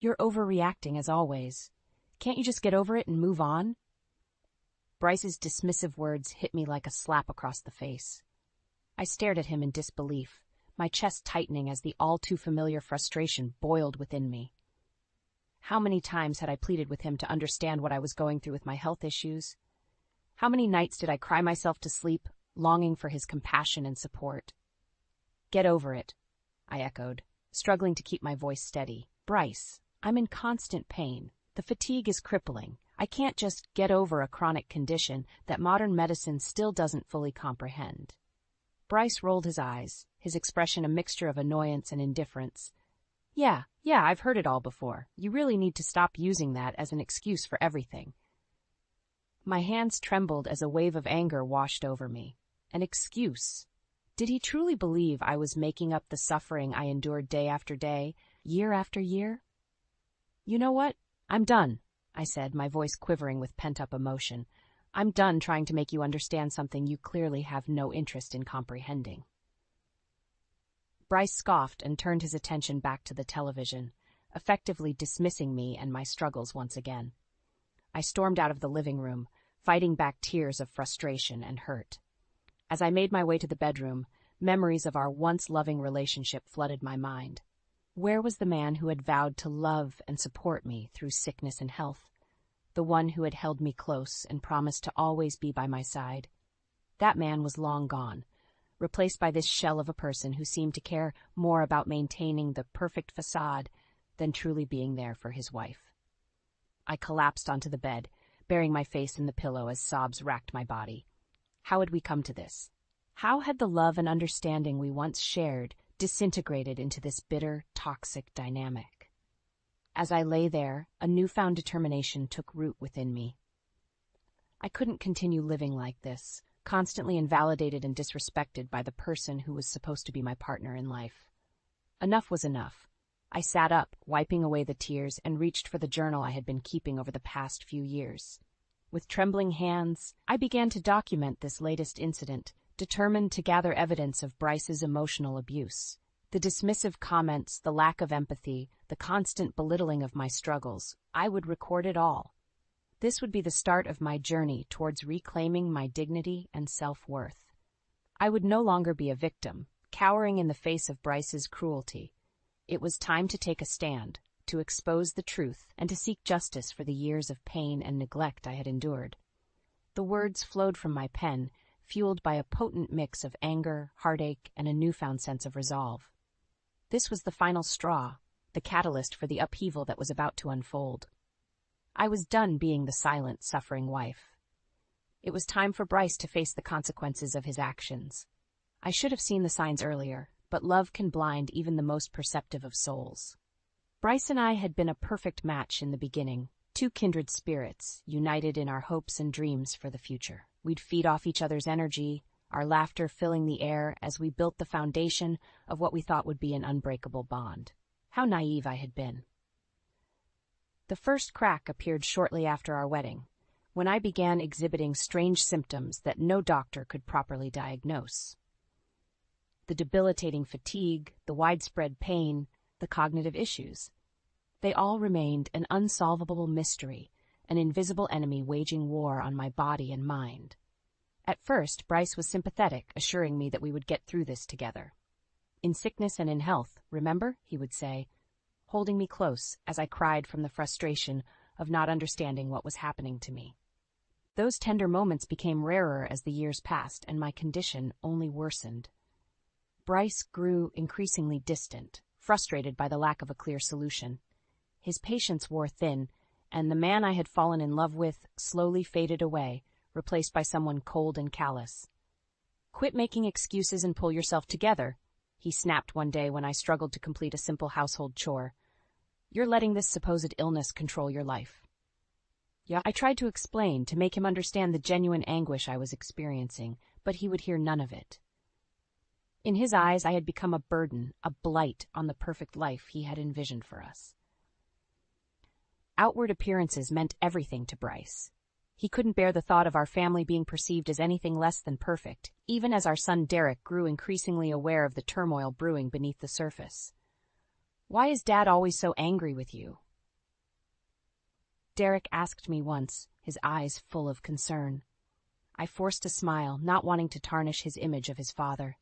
You're overreacting as always. Can't you just get over it and move on? Bryce's dismissive words hit me like a slap across the face. I stared at him in disbelief, my chest tightening as the all-too-familiar frustration boiled within me. How many times had I pleaded with him to understand what I was going through with my health issues? How many nights did I cry myself to sleep, longing for his compassion and support? Get over it, I echoed, struggling to keep my voice steady. Bryce, I'm in constant pain. The fatigue is crippling. I can't just get over a chronic condition that modern medicine still doesn't fully comprehend. Bryce rolled his eyes, his expression a mixture of annoyance and indifference. Yeah, I've heard it all before. You really need to stop using that as an excuse for everything. My hands trembled as a wave of anger washed over me. An excuse. Did he truly believe I was making up the suffering I endured day after day, year after year? You know what? I'm done, I said, my voice quivering with pent-up emotion. I'm done trying to make you understand something you clearly have no interest in comprehending. Bryce scoffed and turned his attention back to the television, effectively dismissing me and my struggles once again. I stormed out of the living room, fighting back tears of frustration and hurt. As I made my way to the bedroom, memories of our once loving relationship flooded my mind. Where was the man who had vowed to love and support me through sickness and health? The one who had held me close and promised to always be by my side? That man was long gone, replaced by this shell of a person who seemed to care more about maintaining the perfect facade than truly being there for his wife. I collapsed onto the bed, burying my face in the pillow as sobs racked my body. How had we come to this? How had the love and understanding we once shared disintegrated into this bitter, toxic dynamic? As I lay there, a newfound determination took root within me. I couldn't continue living like this, constantly invalidated and disrespected by the person who was supposed to be my partner in life. Enough was enough. I sat up, wiping away the tears, and reached for the journal I had been keeping over the past few years. With trembling hands, I began to document this latest incident, determined to gather evidence of Bryce's emotional abuse. The dismissive comments, the lack of empathy, the constant belittling of my struggles, I would record it all. This would be the start of my journey towards reclaiming my dignity and self-worth. I would no longer be a victim, cowering in the face of Bryce's cruelty. It was time to take a stand, to expose the truth, and to seek justice for the years of pain and neglect I had endured. The words flowed from my pen, fueled by a potent mix of anger, heartache, and a newfound sense of resolve. This was the final straw, the catalyst for the upheaval that was about to unfold. I was done being the silent, suffering wife. It was time for Bryce to face the consequences of his actions. I should have seen the signs earlier, but love can blind even the most perceptive of souls. Bryce and I had been a perfect match in the beginning, two kindred spirits, united in our hopes and dreams for the future. We'd feed off each other's energy, our laughter filling the air as we built the foundation of what we thought would be an unbreakable bond. How naive I had been. The first crack appeared shortly after our wedding, when I began exhibiting strange symptoms that no doctor could properly diagnose. The debilitating fatigue, the widespread pain, the cognitive issues. They all remained an unsolvable mystery, an invisible enemy waging war on my body and mind. At first, Bryce was sympathetic, assuring me that we would get through this together. In sickness and in health, remember, he would say, holding me close as I cried from the frustration of not understanding what was happening to me. Those tender moments became rarer as the years passed, and my condition only worsened. Bryce grew increasingly distant, frustrated by the lack of a clear solution. His patience wore thin, and the man I had fallen in love with slowly faded away, replaced by someone cold and callous. "Quit making excuses and pull yourself together," he snapped one day when I struggled to complete a simple household chore. "You're letting this supposed illness control your life." Yeah, I tried to explain, to make him understand the genuine anguish I was experiencing, but he would hear none of it. In his eyes, I had become a burden, a blight on the perfect life he had envisioned for us. Outward appearances meant everything to Bryce. He couldn't bear the thought of our family being perceived as anything less than perfect, even as our son Derek grew increasingly aware of the turmoil brewing beneath the surface. "Why is Dad always so angry with you?" Derek asked me once, his eyes full of concern. I forced a smile, not wanting to tarnish his image of his father.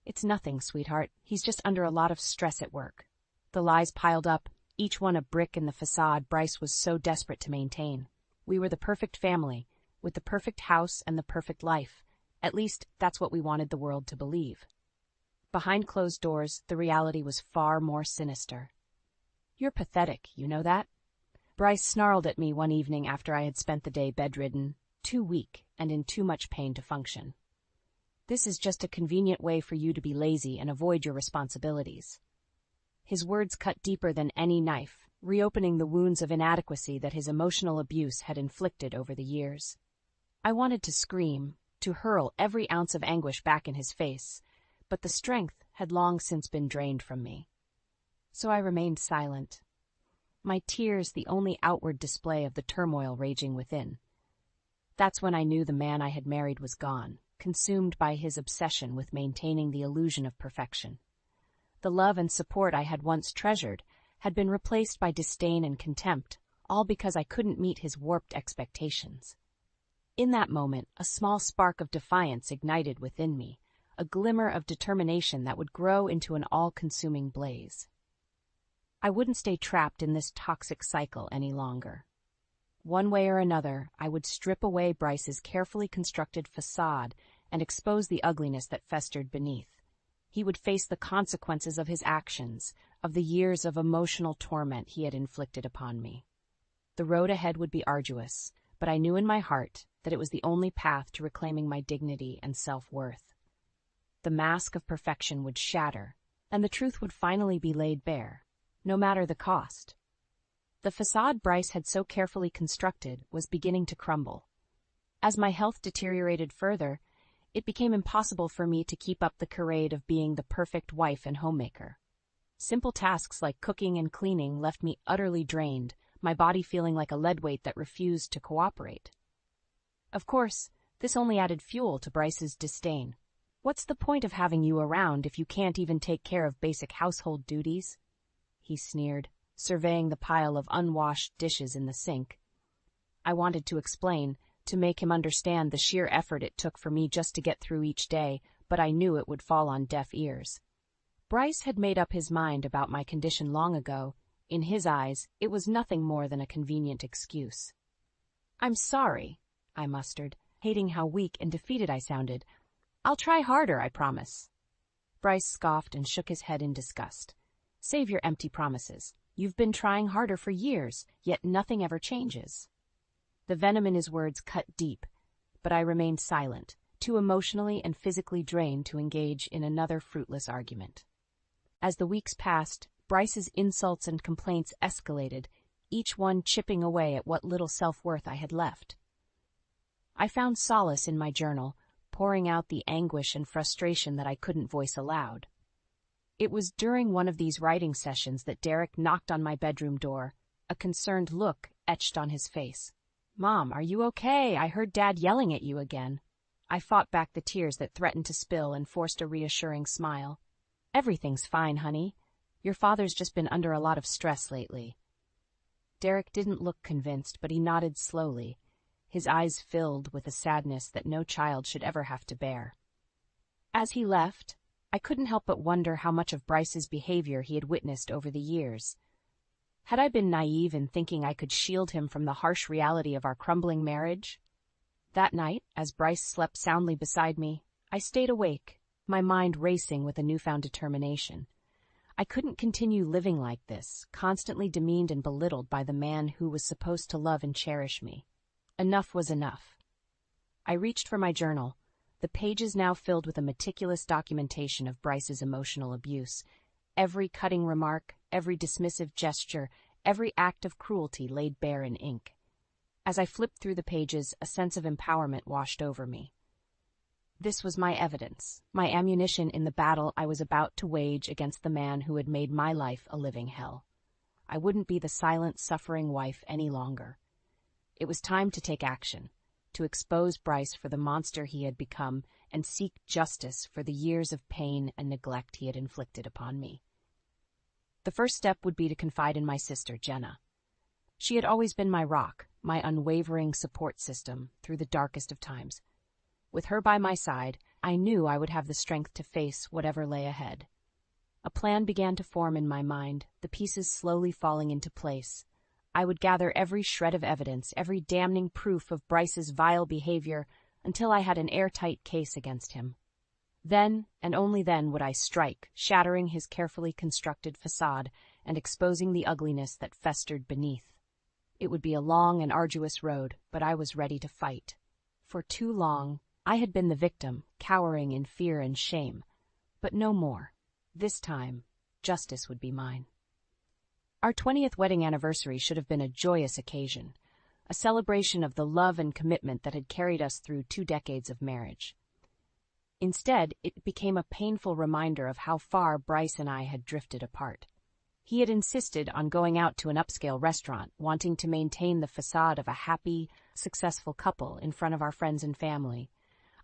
It's nothing, sweetheart. He's just under a lot of stress at work. The lies piled up, each one a brick in the facade Bryce was so desperate to maintain. We were the perfect family, with the perfect house and the perfect life. At least, that's what we wanted the world to believe. Behind closed doors, the reality was far more sinister. You're pathetic, you know that? Bryce snarled at me one evening after I had spent the day bedridden, too weak and in too much pain to function. This is just a convenient way for you to be lazy and avoid your responsibilities. His words cut deeper than any knife, reopening the wounds of inadequacy that his emotional abuse had inflicted over the years. I wanted to scream, to hurl every ounce of anguish back in his face, but the strength had long since been drained from me. So I remained silent, my tears the only outward display of the turmoil raging within. That's when I knew the man I had married was gone, consumed by his obsession with maintaining the illusion of perfection. The love and support I had once treasured had been replaced by disdain and contempt, all because I couldn't meet his warped expectations. In that moment, a small spark of defiance ignited within me, a glimmer of determination that would grow into an all-consuming blaze. I wouldn't stay trapped in this toxic cycle any longer. One way or another, I would strip away Bryce's carefully constructed facade and expose the ugliness that festered beneath. He would face the consequences of his actions, of the years of emotional torment he had inflicted upon me. The road ahead would be arduous, but I knew in my heart that it was the only path to reclaiming my dignity and self-worth. The mask of perfection would shatter, and the truth would finally be laid bare, no matter the cost. The facade Bryce had so carefully constructed was beginning to crumble. As my health deteriorated further, it became impossible for me to keep up the charade of being the perfect wife and homemaker. Simple tasks like cooking and cleaning left me utterly drained, my body feeling like a leadweight that refused to cooperate. Of course, this only added fuel to Bryce's disdain. What's the point of having you around if you can't even take care of basic household duties? He sneered, surveying the pile of unwashed dishes in the sink. I wanted to explain, to make him understand the sheer effort it took for me just to get through each day, but I knew it would fall on deaf ears. Bryce had made up his mind about my condition long ago. In his eyes, it was nothing more than a convenient excuse. "I'm sorry," I mustered, hating how weak and defeated I sounded. "I'll try harder, I promise." Bryce scoffed and shook his head in disgust. "Save your empty promises. You've been trying harder for years, yet nothing ever changes." The venom in his words cut deep, but I remained silent, too emotionally and physically drained to engage in another fruitless argument. As the weeks passed, Bryce's insults and complaints escalated, each one chipping away at what little self-worth I had left. I found solace in my journal, pouring out the anguish and frustration that I couldn't voice aloud. It was during one of these writing sessions that Derek knocked on my bedroom door, a concerned look etched on his face. "Mom, are you okay? I heard Dad yelling at you again." I fought back the tears that threatened to spill and forced a reassuring smile. "Everything's fine, honey. Your father's just been under a lot of stress lately." Derek didn't look convinced, but he nodded slowly, his eyes filled with a sadness that no child should ever have to bear. As he left, I couldn't help but wonder how much of Bryce's behavior he had witnessed over the years. Had I been naive in thinking I could shield him from the harsh reality of our crumbling marriage? That night, as Bryce slept soundly beside me, I stayed awake, my mind racing with a newfound determination. I couldn't continue living like this, constantly demeaned and belittled by the man who was supposed to love and cherish me. Enough was enough. I reached for my journal, the pages now filled with a meticulous documentation of Bryce's emotional abuse. Every cutting remark, every dismissive gesture, every act of cruelty laid bare in ink. As I flipped through the pages, a sense of empowerment washed over me. This was my evidence, my ammunition in the battle I was about to wage against the man who had made my life a living hell. I wouldn't be the silent, suffering wife any longer. It was time to take action, to expose Bryce for the monster he had become and seek justice for the years of pain and neglect he had inflicted upon me. The first step would be to confide in my sister, Jenna. She had always been my rock, my unwavering support system through the darkest of times. With her by my side, I knew I would have the strength to face whatever lay ahead. A plan began to form in my mind, the pieces slowly falling into place. I would gather every shred of evidence, every damning proof of Bryce's vile behavior, until I had an airtight case against him. Then, and only then, would I strike, shattering his carefully constructed facade and exposing the ugliness that festered beneath. It would be a long and arduous road, but I was ready to fight. For too long, I had been the victim, cowering in fear and shame. But no more. This time, justice would be mine. Our 20th wedding anniversary should have been a joyous occasion, a celebration of the love and commitment that had carried us through 2 decades of marriage. Instead, it became a painful reminder of how far Bryce and I had drifted apart. He had insisted on going out to an upscale restaurant, wanting to maintain the facade of a happy, successful couple in front of our friends and family.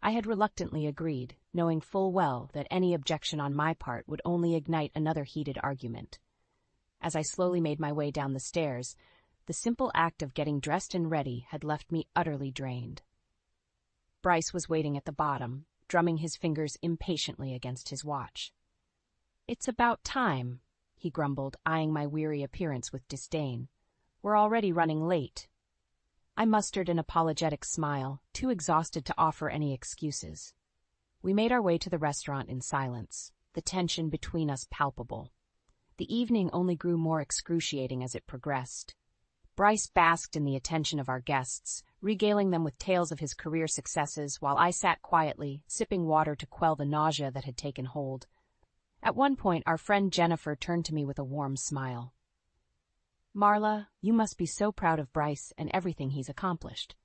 I had reluctantly agreed, knowing full well that any objection on my part would only ignite another heated argument. As I slowly made my way down the stairs, the simple act of getting dressed and ready had left me utterly drained. Bryce was waiting at the bottom, drumming his fingers impatiently against his watch. "It's about time," he grumbled, eyeing my weary appearance with disdain. "We're already running late." I mustered an apologetic smile, too exhausted to offer any excuses. We made our way to the restaurant in silence, the tension between us palpable. The evening only grew more excruciating as it progressed. Bryce basked in the attention of our guests, regaling them with tales of his career successes, while I sat quietly, sipping water to quell the nausea that had taken hold. At one point, our friend Jennifer turned to me with a warm smile. "Marla, you must be so proud of Bryce and everything he's accomplished."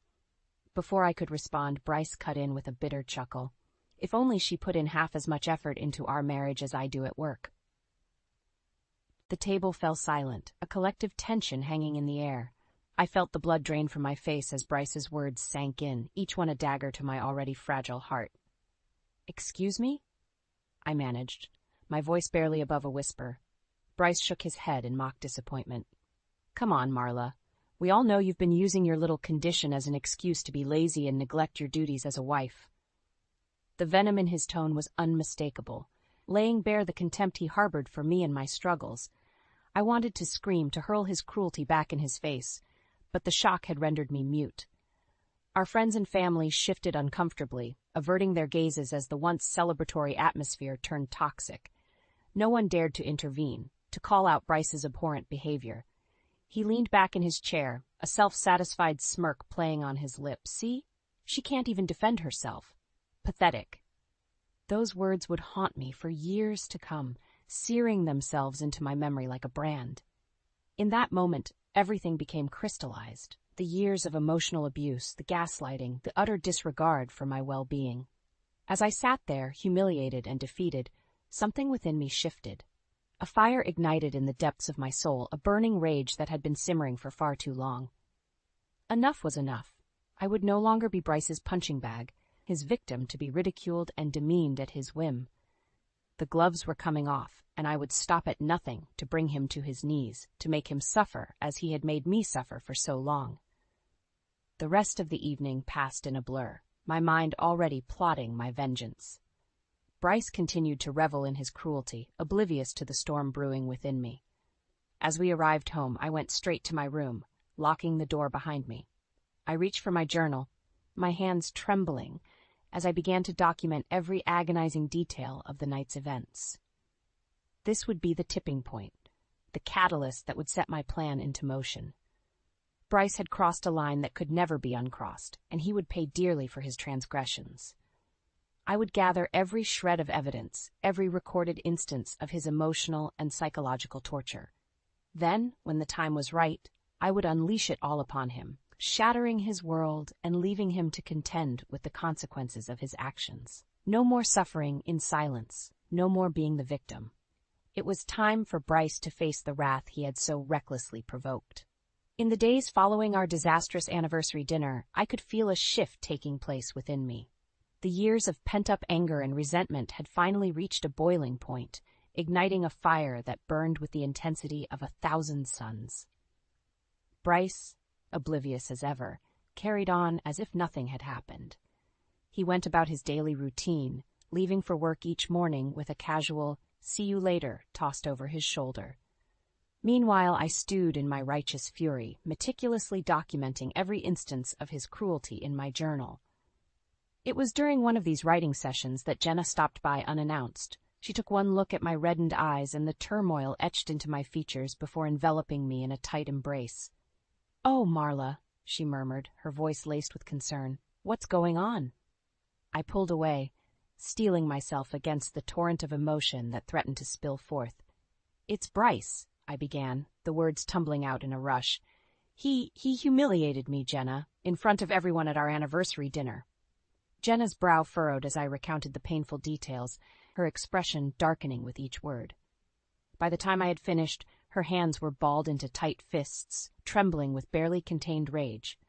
Before I could respond, Bryce cut in with a bitter chuckle. "If only she put in half as much effort into our marriage as I do at work." The table fell silent, a collective tension hanging in the air. I felt the blood drain from my face as Bryce's words sank in, each one a dagger to my already fragile heart. "Excuse me?" I managed, my voice barely above a whisper. Bryce shook his head in mock disappointment. "Come on, Marla. We all know you've been using your little condition as an excuse to be lazy and neglect your duties as a wife." The venom in his tone was unmistakable, laying bare the contempt he harbored for me and my struggles. I wanted to scream, to hurl his cruelty back in his face, but the shock had rendered me mute. Our friends and family shifted uncomfortably, averting their gazes as the once celebratory atmosphere turned toxic. No one dared to intervene, to call out Bryce's abhorrent behavior. He leaned back in his chair, a self-satisfied smirk playing on his lips. "See? She can't even defend herself. Pathetic." Those words would haunt me for years to come, searing themselves into my memory like a brand. In that moment, everything became crystallized. The years of emotional abuse, the gaslighting, the utter disregard for my well-being. As I sat there, humiliated and defeated, something within me shifted. A fire ignited in the depths of my soul, a burning rage that had been simmering for far too long. Enough was enough. I would no longer be Bryce's punching bag, his victim to be ridiculed and demeaned at his whim. The gloves were coming off, and I would stop at nothing to bring him to his knees, to make him suffer as he had made me suffer for so long. The rest of the evening passed in a blur, my mind already plotting my vengeance. Bryce continued to revel in his cruelty, oblivious to the storm brewing within me. As we arrived home, I went straight to my room, locking the door behind me. I reached for my journal, my hands trembling, as I began to document every agonizing detail of the night's events. This would be the tipping point, the catalyst that would set my plan into motion. Bryce had crossed a line that could never be uncrossed, and he would pay dearly for his transgressions. I would gather every shred of evidence, every recorded instance of his emotional and psychological torture. Then, when the time was right, I would unleash it all upon him, shattering his world and leaving him to contend with the consequences of his actions. No more suffering in silence, no more being the victim. It was time for Bryce to face the wrath he had so recklessly provoked. In the days following our disastrous anniversary dinner, I could feel a shift taking place within me. The years of pent-up anger and resentment had finally reached a boiling point, igniting a fire that burned with the intensity of 1,000 suns. Bryce, oblivious as ever, carried on as if nothing had happened. He went about his daily routine, leaving for work each morning with a casual "see you later" tossed over his shoulder. Meanwhile, I stewed in my righteous fury, meticulously documenting every instance of his cruelty in my journal. It was during one of these writing sessions that Jenna stopped by unannounced. She took one look at my reddened eyes and the turmoil etched into my features before enveloping me in a tight embrace. "Oh, Marla," she murmured, her voice laced with concern. "What's going on?" I pulled away, steeling myself against the torrent of emotion that threatened to spill forth. "It's Bryce," I began, the words tumbling out in a rush. He humiliated me, Jenna, in front of everyone at our anniversary dinner." Jenna's brow furrowed as I recounted the painful details, her expression darkening with each word. By the time I had finished, her hands were balled into tight fists, trembling with barely contained rage.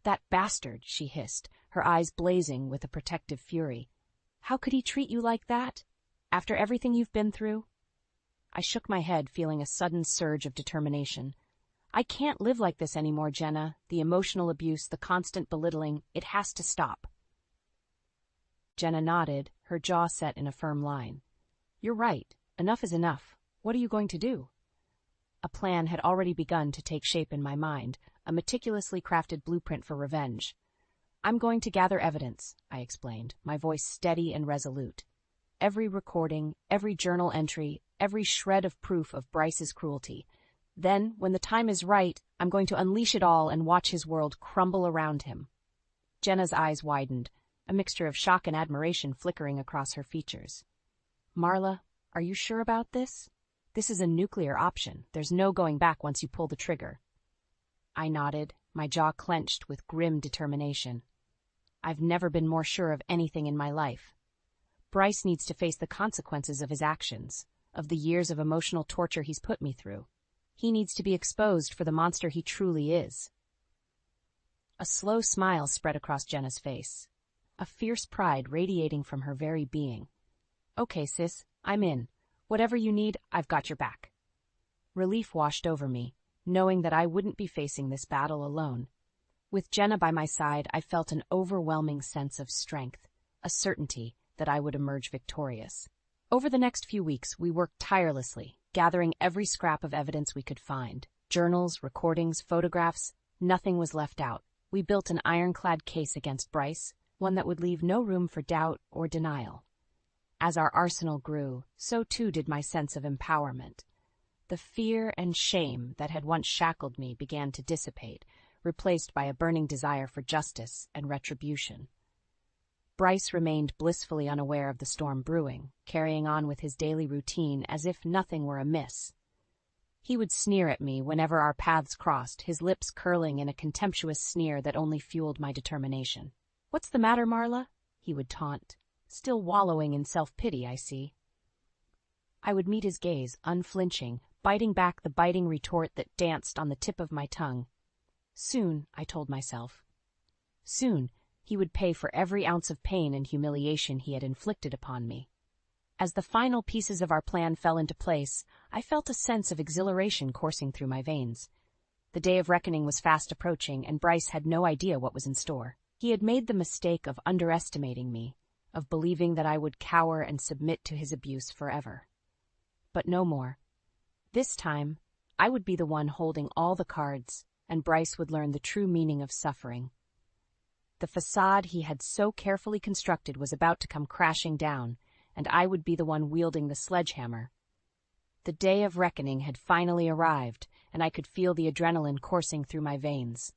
"That bastard," she hissed, her eyes blazing with a protective fury. "How could he treat you like that? After everything you've been through?" I shook my head, feeling a sudden surge of determination. "I can't live like this anymore, Jenna. The emotional abuse, the constant belittling, it has to stop." Jenna nodded, her jaw set in a firm line. "You're right. Enough is enough. What are you going to do?" A plan had already begun to take shape in my mind, a meticulously crafted blueprint for revenge. "I'm going to gather evidence," I explained, my voice steady and resolute. "Every recording, every journal entry, every shred of proof of Bryce's cruelty. Then, when the time is right, I'm going to unleash it all and watch his world crumble around him." Jenna's eyes widened, a mixture of shock and admiration flickering across her features. "Marla, are you sure about this? This is a nuclear option. There's no going back once you pull the trigger." I nodded, my jaw clenched with grim determination. I've never been more sure of anything in my life. Bryce needs to face the consequences of his actions, of the years of emotional torture he's put me through. He needs to be exposed for the monster he truly is. A slow smile spread across Jenna's face, a fierce pride radiating from her very being. "Okay, sis, I'm in. Whatever you need, I've got your back." Relief washed over me, knowing that I wouldn't be facing this battle alone. With Jenna by my side, I felt an overwhelming sense of strength, a certainty that I would emerge victorious. Over the next few weeks, we worked tirelessly, gathering every scrap of evidence we could find. Journals, recordings, photographs, nothing was left out. We built an ironclad case against Bryce, one that would leave no room for doubt or denial. As our arsenal grew, so too did my sense of empowerment. The fear and shame that had once shackled me began to dissipate, replaced by a burning desire for justice and retribution. Bryce remained blissfully unaware of the storm brewing, carrying on with his daily routine as if nothing were amiss. He would sneer at me whenever our paths crossed, his lips curling in a contemptuous sneer that only fueled my determination. "What's the matter, Marla?" he would taunt. "Still wallowing in self-pity, I see." I would meet his gaze, unflinching, biting back the biting retort that danced on the tip of my tongue. Soon, I told myself. Soon, he would pay for every ounce of pain and humiliation he had inflicted upon me. As the final pieces of our plan fell into place, I felt a sense of exhilaration coursing through my veins. The day of reckoning was fast approaching, and Bryce had no idea what was in store. He had made the mistake of underestimating me, of believing that I would cower and submit to his abuse forever. But no more. This time, I would be the one holding all the cards, and Bryce would learn the true meaning of suffering. The facade he had so carefully constructed was about to come crashing down, and I would be the one wielding the sledgehammer. The day of reckoning had finally arrived, and I could feel the adrenaline coursing through my veins.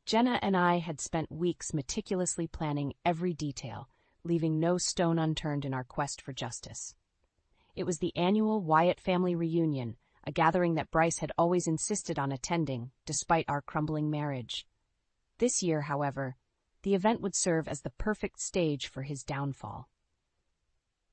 Jenna and I had spent weeks meticulously planning every detail, leaving no stone unturned in our quest for justice. It was the annual Wyatt family reunion, a gathering that Bryce had always insisted on attending, despite our crumbling marriage. This year, however, the event would serve as the perfect stage for his downfall.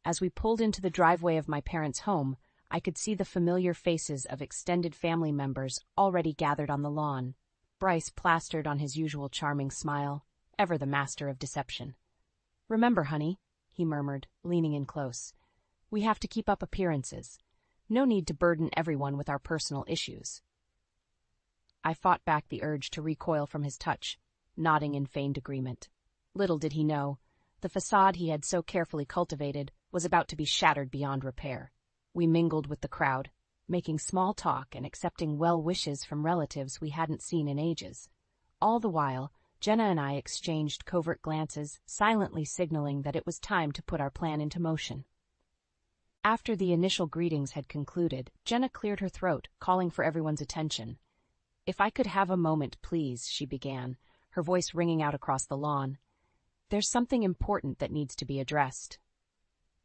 As we pulled into the driveway of my parents' home, I could see the familiar faces of extended family members already gathered on the lawn. Bryce plastered on his usual charming smile, ever the master of deception. "Remember, honey," he murmured, leaning in close, "we have to keep up appearances. No need to burden everyone with our personal issues." I fought back the urge to recoil from his touch, nodding in feigned agreement. Little did he know, the facade he had so carefully cultivated was about to be shattered beyond repair. We mingled with the crowd, making small talk and accepting well wishes from relatives we hadn't seen in ages. All the while, Jenna and I exchanged covert glances, silently signaling that it was time to put our plan into motion. After the initial greetings had concluded, Jenna cleared her throat, calling for everyone's attention. "If I could have a moment, please," she began, her voice ringing out across the lawn. "There's something important that needs to be addressed."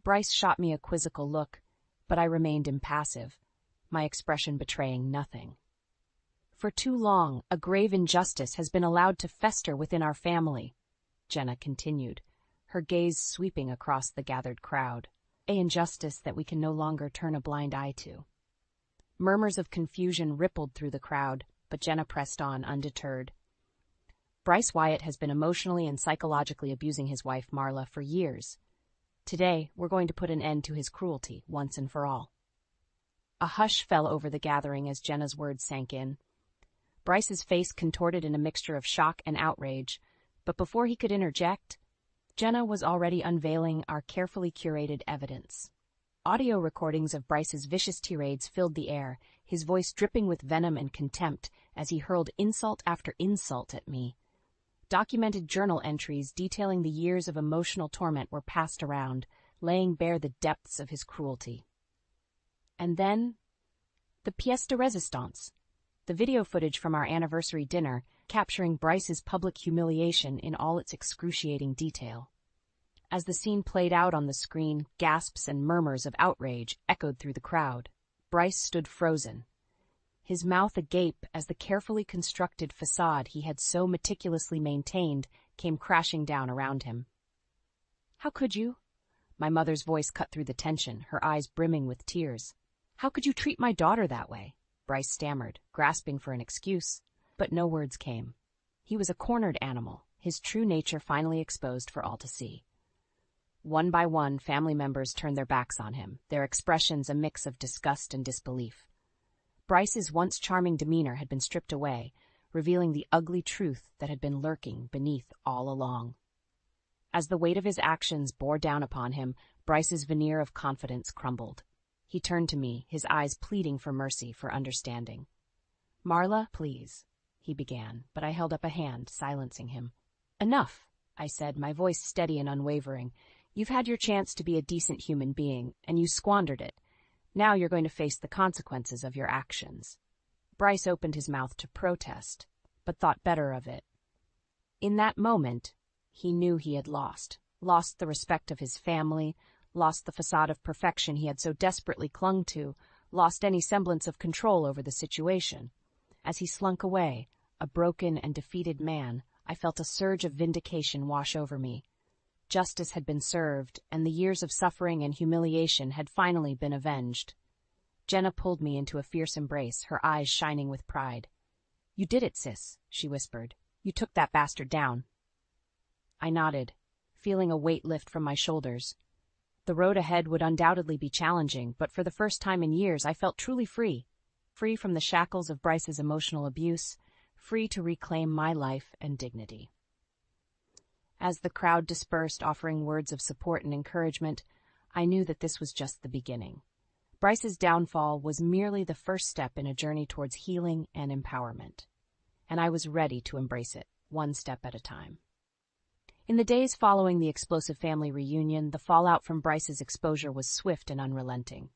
Bryce shot me a quizzical look, but I remained impassive, my expression betraying nothing. "For too long, a grave injustice has been allowed to fester within our family," Jenna continued, her gaze sweeping across the gathered crowd. "An injustice that we can no longer turn a blind eye to." Murmurs of confusion rippled through the crowd, but Jenna pressed on, undeterred. "Bryce Wyatt has been emotionally and psychologically abusing his wife, Marla, for years. Today, we're going to put an end to his cruelty, once and for all." A hush fell over the gathering as Jenna's words sank in. Bryce's face contorted in a mixture of shock and outrage, but before he could interject, Jenna was already unveiling our carefully curated evidence. Audio recordings of Bryce's vicious tirades filled the air, his voice dripping with venom and contempt as he hurled insult after insult at me. Documented journal entries detailing the years of emotional torment were passed around, laying bare the depths of his cruelty. And then, the pièce de résistance, the video footage from our anniversary dinner, capturing Bryce's public humiliation in all its excruciating detail. As the scene played out on the screen, gasps and murmurs of outrage echoed through the crowd. Bryce stood frozen, his mouth agape as the carefully constructed facade he had so meticulously maintained came crashing down around him. "How could you?" My mother's voice cut through the tension, her eyes brimming with tears. "How could you treat my daughter that way?" Bryce stammered, grasping for an excuse, but no words came. He was a cornered animal, his true nature finally exposed for all to see. One by one, family members turned their backs on him, their expressions a mix of disgust and disbelief. Bryce's once charming demeanor had been stripped away, revealing the ugly truth that had been lurking beneath all along. As the weight of his actions bore down upon him, Bryce's veneer of confidence crumbled. He turned to me, his eyes pleading for mercy, for understanding. "Marla, please," he began, but I held up a hand, silencing him. "Enough," I said, my voice steady and unwavering. "You've had your chance to be a decent human being, and you squandered it. Now you're going to face the consequences of your actions." Bryce opened his mouth to protest, but thought better of it. In that moment, he knew he had lost the respect of his family, lost the facade of perfection he had so desperately clung to, lost any semblance of control over the situation. As he slunk away, a broken and defeated man, I felt a surge of vindication wash over me. Justice had been served, and the years of suffering and humiliation had finally been avenged. Jenna pulled me into a fierce embrace, her eyes shining with pride. "You did it, sis," she whispered. "You took that bastard down." I nodded, feeling a weight lift from my shoulders. The road ahead would undoubtedly be challenging, but for the first time in years I felt truly free. Free from the shackles of Bryce's emotional abuse, free to reclaim my life and dignity. As the crowd dispersed, offering words of support and encouragement, I knew that this was just the beginning. Bryce's downfall was merely the first step in a journey towards healing and empowerment, and I was ready to embrace it, one step at a time. In the days following the explosive family reunion, the fallout from Bryce's exposure was swift and unrelenting.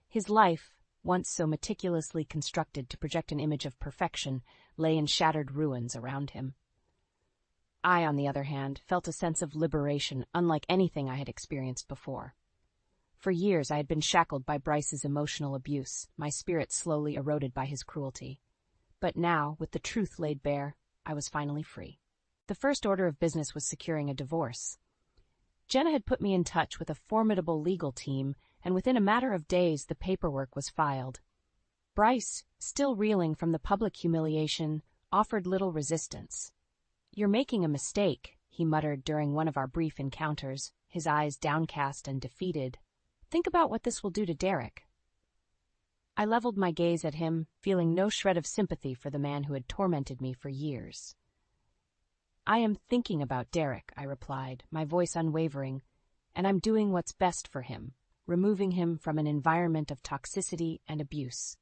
His life, once so meticulously constructed to project an image of perfection, lay in shattered ruins around him. I, on the other hand, felt a sense of liberation unlike anything I had experienced before. For years I had been shackled by Bryce's emotional abuse, my spirit slowly eroded by his cruelty. But now, with the truth laid bare, I was finally free. The first order of business was securing a divorce. Jenna had put me in touch with a formidable legal team, and within a matter of days the paperwork was filed. Bryce, still reeling from the public humiliation, offered little resistance. "You're making a mistake," he muttered during one of our brief encounters, his eyes downcast and defeated. "Think about what this will do to Derek." I leveled my gaze at him, feeling no shred of sympathy for the man who had tormented me for years. "I am thinking about Derek," I replied, my voice unwavering, "and I'm doing what's best for him, removing him from an environment of toxicity and abuse."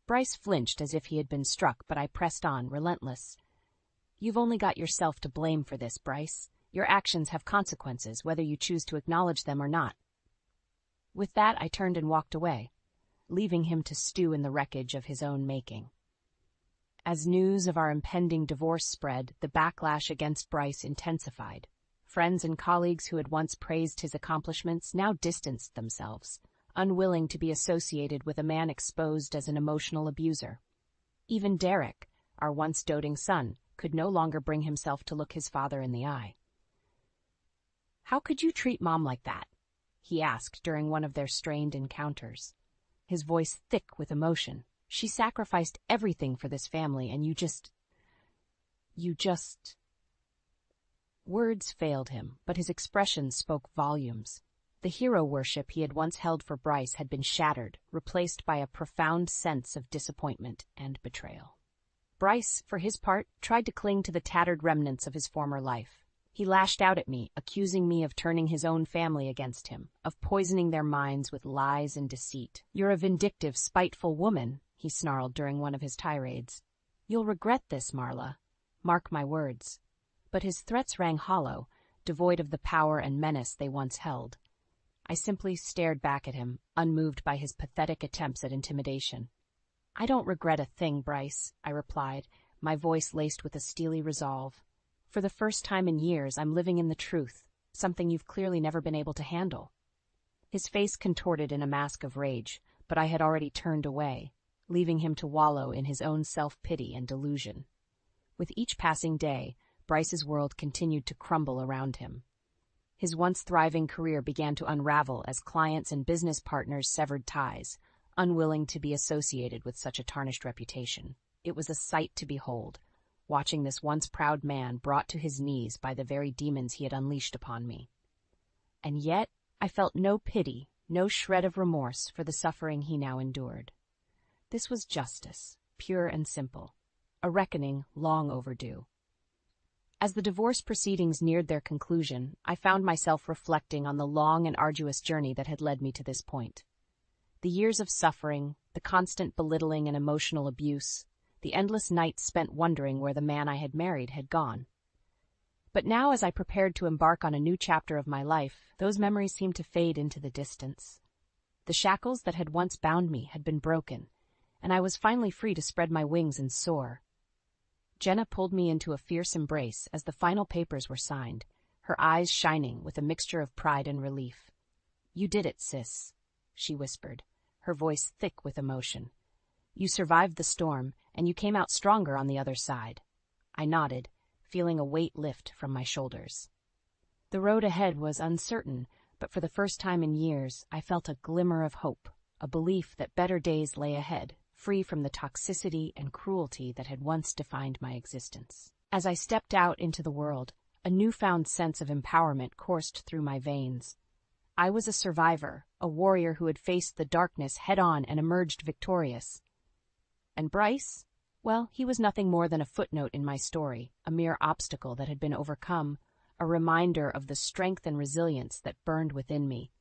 Bryce flinched as if he had been struck, but I pressed on, relentless. "You've only got yourself to blame for this, Bryce. Your actions have consequences, whether you choose to acknowledge them or not." With that, I turned and walked away, leaving him to stew in the wreckage of his own making. As news of our impending divorce spread, the backlash against Bryce intensified. Friends and colleagues who had once praised his accomplishments now distanced themselves, unwilling to be associated with a man exposed as an emotional abuser. Even Derek, our once doting son, could no longer bring himself to look his father in the eye. "How could you treat Mom like that?" he asked during one of their strained encounters, his voice thick with emotion. "She sacrificed everything for this family, and you just... Words failed him, but his expression spoke volumes. The hero worship he had once held for Bryce had been shattered, replaced by a profound sense of disappointment and betrayal. Bryce, for his part, tried to cling to the tattered remnants of his former life. He lashed out at me, accusing me of turning his own family against him, of poisoning their minds with lies and deceit. "You're a vindictive, spiteful woman," he snarled during one of his tirades. "You'll regret this, Marla. Mark my words." But his threats rang hollow, devoid of the power and menace they once held. I simply stared back at him, unmoved by his pathetic attempts at intimidation. "I don't regret a thing, Bryce," I replied, my voice laced with a steely resolve. "For the first time in years, I'm living in the truth, something you've clearly never been able to handle." His face contorted in a mask of rage, but I had already turned away, leaving him to wallow in his own self-pity and delusion. With each passing day, Bryce's world continued to crumble around him. His once thriving career began to unravel as clients and business partners severed ties, unwilling to be associated with such a tarnished reputation. It was a sight to behold, watching this once proud man brought to his knees by the very demons he had unleashed upon me. And yet, I felt no pity, no shred of remorse for the suffering he now endured. This was justice, pure and simple, a reckoning long overdue. As the divorce proceedings neared their conclusion, I found myself reflecting on the long and arduous journey that had led me to this point. The years of suffering, the constant belittling and emotional abuse, the endless nights spent wondering where the man I had married had gone. But now, as I prepared to embark on a new chapter of my life, those memories seemed to fade into the distance. The shackles that had once bound me had been broken, and I was finally free to spread my wings and soar. Jenna pulled me into a fierce embrace as the final papers were signed, her eyes shining with a mixture of pride and relief. "You did it, sis," she whispered, her voice thick with emotion. "You survived the storm, and you came out stronger on the other side." I nodded, feeling a weight lift from my shoulders. The road ahead was uncertain, but for the first time in years, I felt a glimmer of hope, a belief that better days lay ahead, free from the toxicity and cruelty that had once defined my existence. As I stepped out into the world, a newfound sense of empowerment coursed through my veins. I was a survivor, a warrior who had faced the darkness head-on and emerged victorious. And Bryce? Well, he was nothing more than a footnote in my story, a mere obstacle that had been overcome, a reminder of the strength and resilience that burned within me.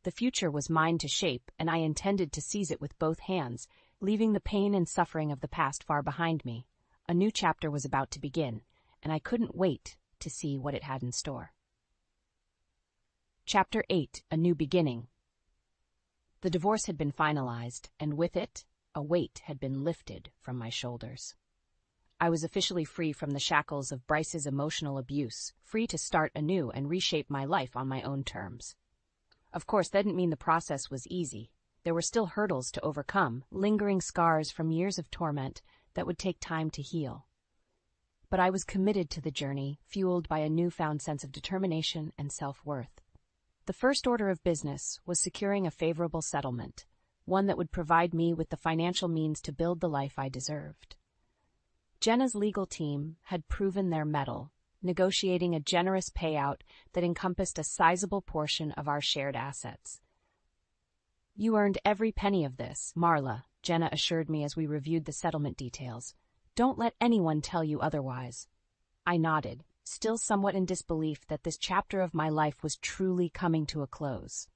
The future was mine to shape, and I intended to seize it with both hands, leaving the pain and suffering of the past far behind me. A new chapter was about to begin, and I couldn't wait to see what it had in store. Chapter 8: A New Beginning. The divorce had been finalized, and with it, a weight had been lifted from my shoulders. I was officially free from the shackles of Bryce's emotional abuse, free to start anew and reshape my life on my own terms. Of course, that didn't mean the process was easy. There were still hurdles to overcome, lingering scars from years of torment that would take time to heal. But I was committed to the journey, fueled by a newfound sense of determination and self-worth. The first order of business was securing a favorable settlement, one that would provide me with the financial means to build the life I deserved. Jenna's legal team had proven their mettle, negotiating a generous payout that encompassed a sizable portion of our shared assets. You earned every penny of this, Marla, Jenna assured me as we reviewed the settlement details. Don't let anyone tell you otherwise. I nodded, still somewhat in disbelief that this chapter of my life was truly coming to a close.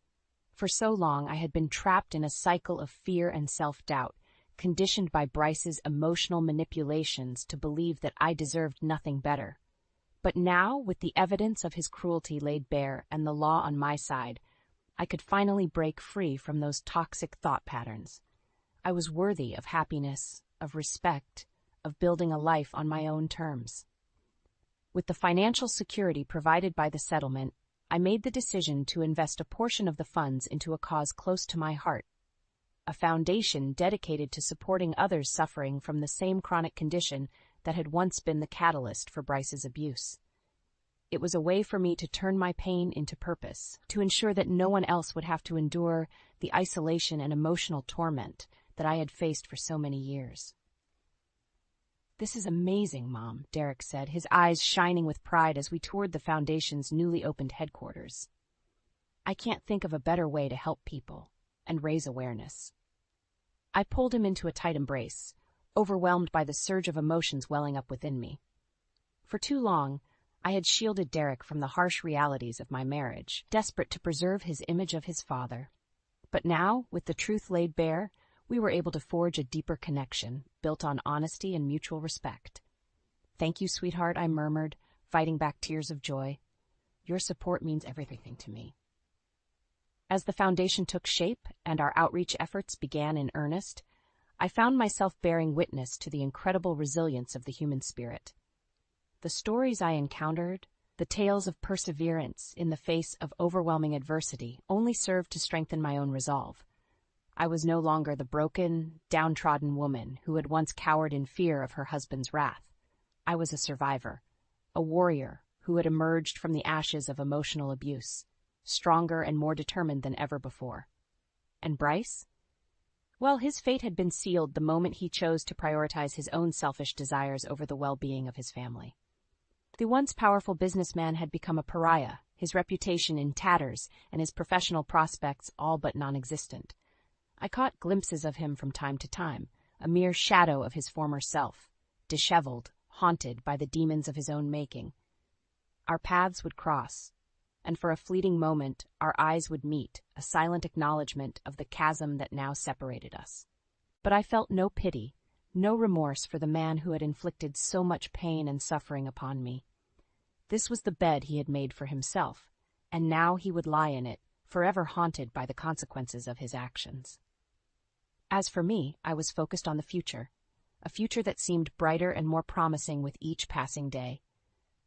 For so long I had been trapped in a cycle of fear and self-doubt, conditioned by Bryce's emotional manipulations to believe that I deserved nothing better. But now, with the evidence of his cruelty laid bare and the law on my side, I could finally break free from those toxic thought patterns. I was worthy of happiness, of respect, of building a life on my own terms. With the financial security provided by the settlement, I made the decision to invest a portion of the funds into a cause close to my heart, a foundation dedicated to supporting others suffering from the same chronic condition that had once been the catalyst for Bryce's abuse. It was a way for me to turn my pain into purpose, to ensure that no one else would have to endure the isolation and emotional torment that I had faced for so many years. This is amazing, Mom, Derek said, his eyes shining with pride as we toured the Foundation's newly opened headquarters. I can't think of a better way to help people and raise awareness. I pulled him into a tight embrace, overwhelmed by the surge of emotions welling up within me. For too long, I had shielded Derek from the harsh realities of my marriage, desperate to preserve his image of his father. But now, with the truth laid bare, we were able to forge a deeper connection, built on honesty and mutual respect. "Thank you, sweetheart," I murmured, fighting back tears of joy. "Your support means everything to me." As the foundation took shape and our outreach efforts began in earnest, I found myself bearing witness to the incredible resilience of the human spirit. The stories I encountered, the tales of perseverance in the face of overwhelming adversity, only served to strengthen my own resolve. I was no longer the broken, downtrodden woman who had once cowered in fear of her husband's wrath. I was a survivor, a warrior who had emerged from the ashes of emotional abuse, stronger and more determined than ever before. And Bryce? Well, his fate had been sealed the moment he chose to prioritize his own selfish desires over the well-being of his family. The once powerful businessman had become a pariah, his reputation in tatters and his professional prospects all but non-existent. I caught glimpses of him from time to time, a mere shadow of his former self, disheveled, haunted by the demons of his own making. Our paths would cross, and for a fleeting moment our eyes would meet, a silent acknowledgement of the chasm that now separated us. But I felt no pity, no remorse for the man who had inflicted so much pain and suffering upon me. This was the bed he had made for himself, and now he would lie in it, forever haunted by the consequences of his actions. As for me, I was focused on the future, a future that seemed brighter and more promising with each passing day.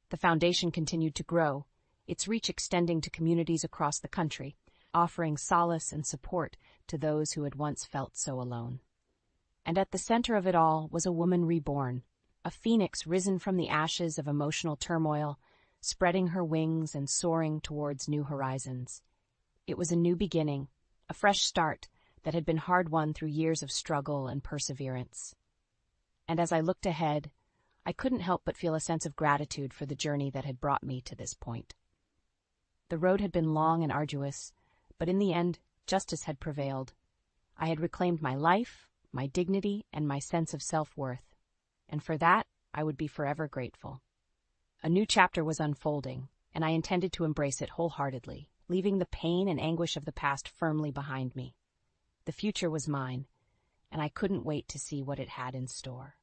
The foundation continued to grow, its reach extending to communities across the country, offering solace and support to those who had once felt so alone. And at the center of it all was a woman reborn, a phoenix risen from the ashes of emotional turmoil, spreading her wings and soaring towards new horizons. It was a new beginning, a fresh start that had been hard-won through years of struggle and perseverance. And as I looked ahead, I couldn't help but feel a sense of gratitude for the journey that had brought me to this point. The road had been long and arduous, but in the end, justice had prevailed. I had reclaimed my life, my dignity, and my sense of self-worth, and for that, I would be forever grateful. A new chapter was unfolding, and I intended to embrace it wholeheartedly, leaving the pain and anguish of the past firmly behind me. The future was mine, and I couldn't wait to see what it had in store.